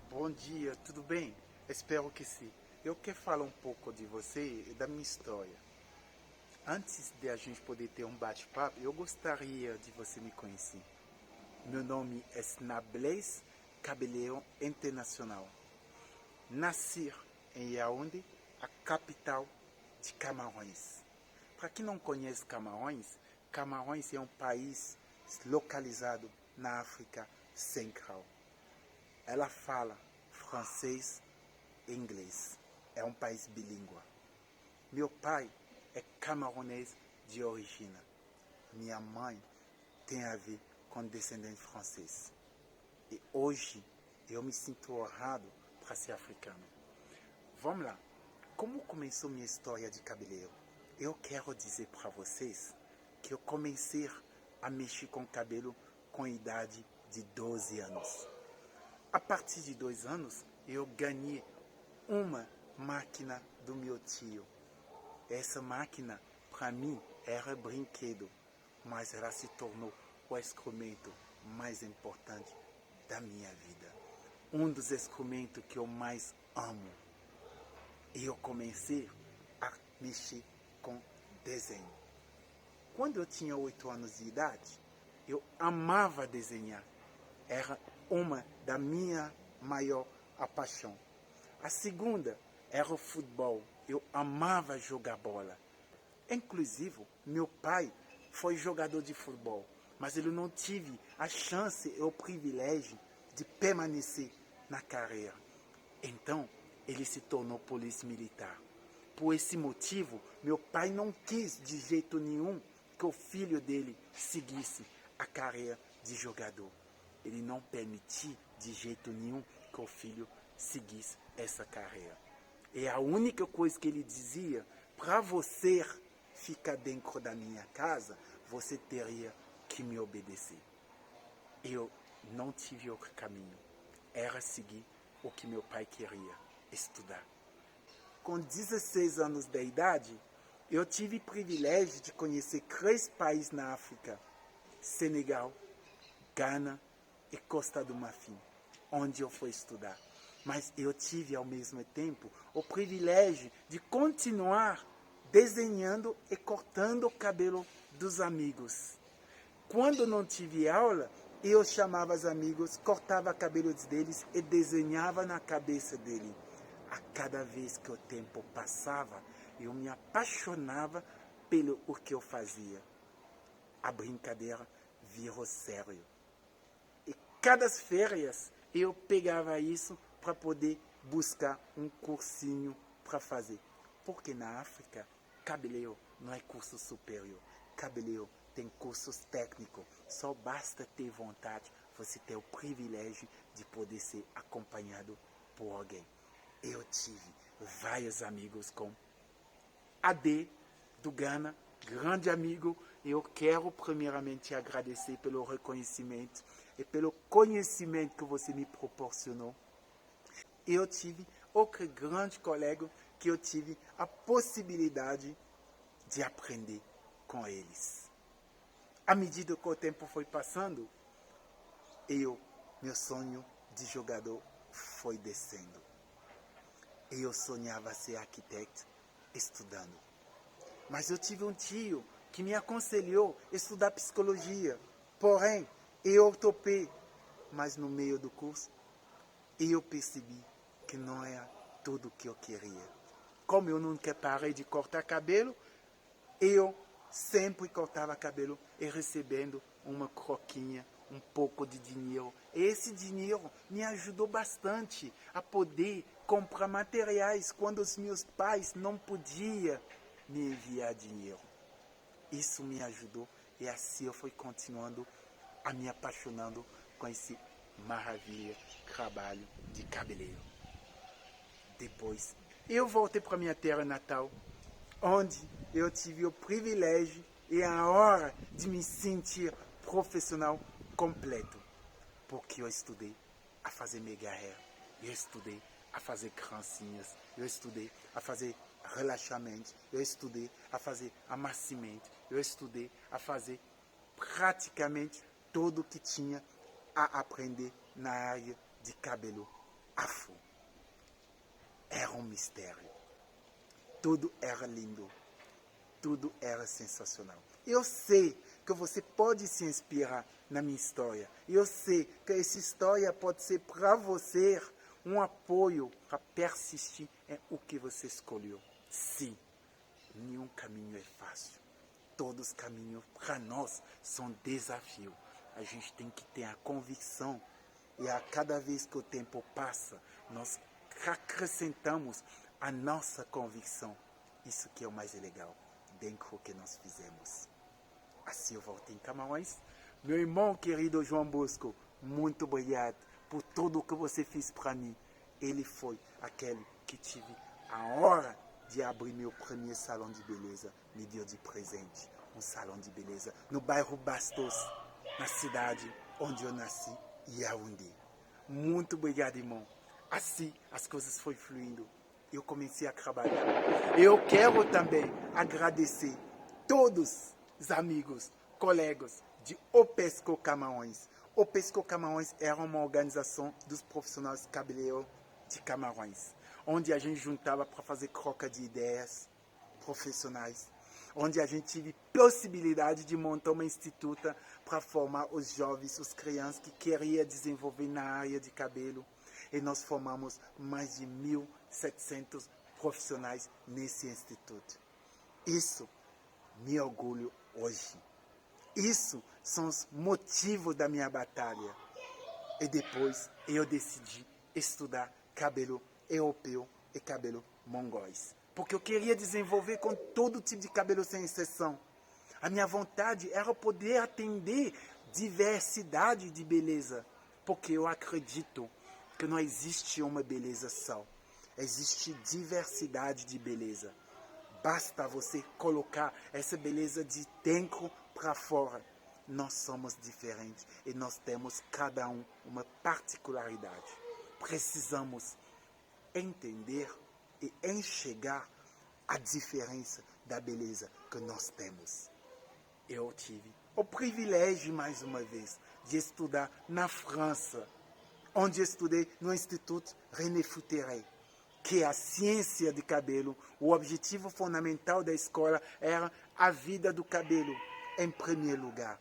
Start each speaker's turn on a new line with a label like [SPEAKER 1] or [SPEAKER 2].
[SPEAKER 1] bom dia, tudo bem? Espero que sim. Eu quero falar um pouco de você e da minha história. Antes de a gente poder ter um bate-papo, eu gostaria de você me conhecer. Meu nome é Snablez Cabeleon Internacional. Nasci em Yaoundé, a capital de Camarões. Para quem não conhece Camarões, Camarões é um país localizado na África Central. Ela fala francês e inglês. É um país bilíngue. Meu pai é camaronês de origem. Minha mãe tem a ver com descendente francês. E hoje eu me sinto honrado para ser africano. Vamos lá. Como começou minha história de cabeleiro? Eu quero dizer para vocês que eu comecei a mexer com cabelo com a idade de 12 anos. A partir de 2 anos, eu ganhei uma máquina do meu tio. Essa máquina, para mim, era brinquedo, mas ela se tornou o instrumento mais importante da minha vida. Um dos instrumentos que eu mais amo. E eu comecei a mexer com desenho. Quando eu tinha 8 anos de idade, eu amava desenhar. Era uma da minha maior paixão. A segunda era o futebol. Eu amava jogar bola. Inclusive, meu pai foi jogador de futebol, mas ele não tive a chance e o privilégio de permanecer na carreira. Então, ele se tornou polícia militar. Por esse motivo, meu pai não quis de jeito nenhum que o filho dele seguisse a carreira de jogador. Ele não permitiu de jeito nenhum que o filho seguisse essa carreira. E a única coisa que ele dizia, para você ficar dentro da minha casa, você teria que me obedecer. Eu não tive outro caminho. Era seguir o que meu pai queria, estudar. Com 16 anos de idade, eu tive o privilégio de conhecer 3 países na África: Senegal, Ghana e Costa do Marfim, onde eu fui estudar. Mas eu tive, ao mesmo tempo, o privilégio de continuar desenhando e cortando o cabelo dos amigos. Quando não tive aula, eu chamava os amigos, cortava o cabelo deles e desenhava na cabeça dele. A cada vez que o tempo passava, eu me apaixonava pelo o que eu fazia. A brincadeira virou sério. E cada férias eu pegava isso para poder buscar um cursinho para fazer. Porque na África, cabeleiro não é curso superior. Cabeleiro tem cursos técnicos. Só basta ter vontade, você ter o privilégio de poder ser acompanhado por alguém. Eu tive vários amigos com AD do Ghana, grande amigo. Eu quero primeiramente agradecer pelo reconhecimento e pelo conhecimento que você me proporcionou. Eu tive outro grande colega que eu tive a possibilidade de aprender com eles. À medida que o tempo foi passando, meu sonho de jogador foi descendo. Eu sonhava ser arquiteto estudando. Mas eu tive um tio que me aconselhou a estudar psicologia. Porém, eu topei. Mas no meio do curso, eu percebi que não era tudo o que eu queria. Como eu nunca parei de cortar cabelo, eu sempre cortava cabelo e recebendo uma croquinha, um pouco de dinheiro. E esse dinheiro me ajudou bastante a poder comprar materiais quando os meus pais não podiam me enviar dinheiro. Isso me ajudou e assim eu fui continuando a me apaixonando com esse maravilha trabalho de cabeleiro. Depois, eu voltei para minha terra natal, onde eu tive o privilégio e a hora de me sentir profissional completo. Porque eu estudei a fazer mega hair, eu estudei a fazer trancinhas, eu estudei a fazer relaxamento, eu estudei a fazer amaciamento, eu estudei a fazer praticamente tudo que tinha a aprender na área de cabelo afro. Era um mistério. Tudo era lindo. Tudo era sensacional. Eu sei que você pode se inspirar na minha história. Eu sei que essa história pode ser para você um apoio para persistir em o que você escolheu. Sim, nenhum caminho é fácil. Todos os caminhos para nós são desafio. A gente tem que ter a convicção e a cada vez que o tempo passa, nós acrescentamos a nossa convicção. Isso que é o mais legal dentro do que nós fizemos. Assim eu voltei em Camarões. Meu irmão querido João Bosco, muito obrigado por tudo o que você fez para mim. Ele foi aquele que tive a hora de abrir meu primeiro salão de beleza, me deu de presente um salão de beleza no bairro Bastos, na cidade onde eu nasci, Yaoundé. Muito obrigado, irmão. Assim as coisas foram fluindo. Eu comecei a trabalhar. Eu quero também agradecer todos os amigos, colegas de OPESCO Camarões. OPESCO Camarões era uma organização dos profissionais cabeleireiros de Camarões, onde a gente juntava para fazer troca de ideias profissionais, onde a gente teve possibilidade de montar uma instituta para formar os jovens, os crianças que queriam desenvolver na área de cabelo. E nós formamos mais de 1.700 profissionais nesse instituto. Isso me orgulho hoje. Isso são os motivos da minha batalha. E depois eu decidi estudar cabelo europeu e cabelo mongóis. Porque eu queria desenvolver com todo tipo de cabelo sem exceção. A minha vontade era poder atender diversidade de beleza. Porque eu acredito que não existe uma beleza só. Existe diversidade de beleza. Basta você colocar essa beleza de dentro para fora. Nós somos diferentes e nós temos cada um uma particularidade. Precisamos entender e enxergar a diferença da beleza que nós temos. Eu tive o privilégio, mais uma vez, de estudar na França, onde estudei no Instituto René Futteret, que é a ciência de cabelo. O objetivo fundamental da escola era a vida do cabelo, em primeiro lugar.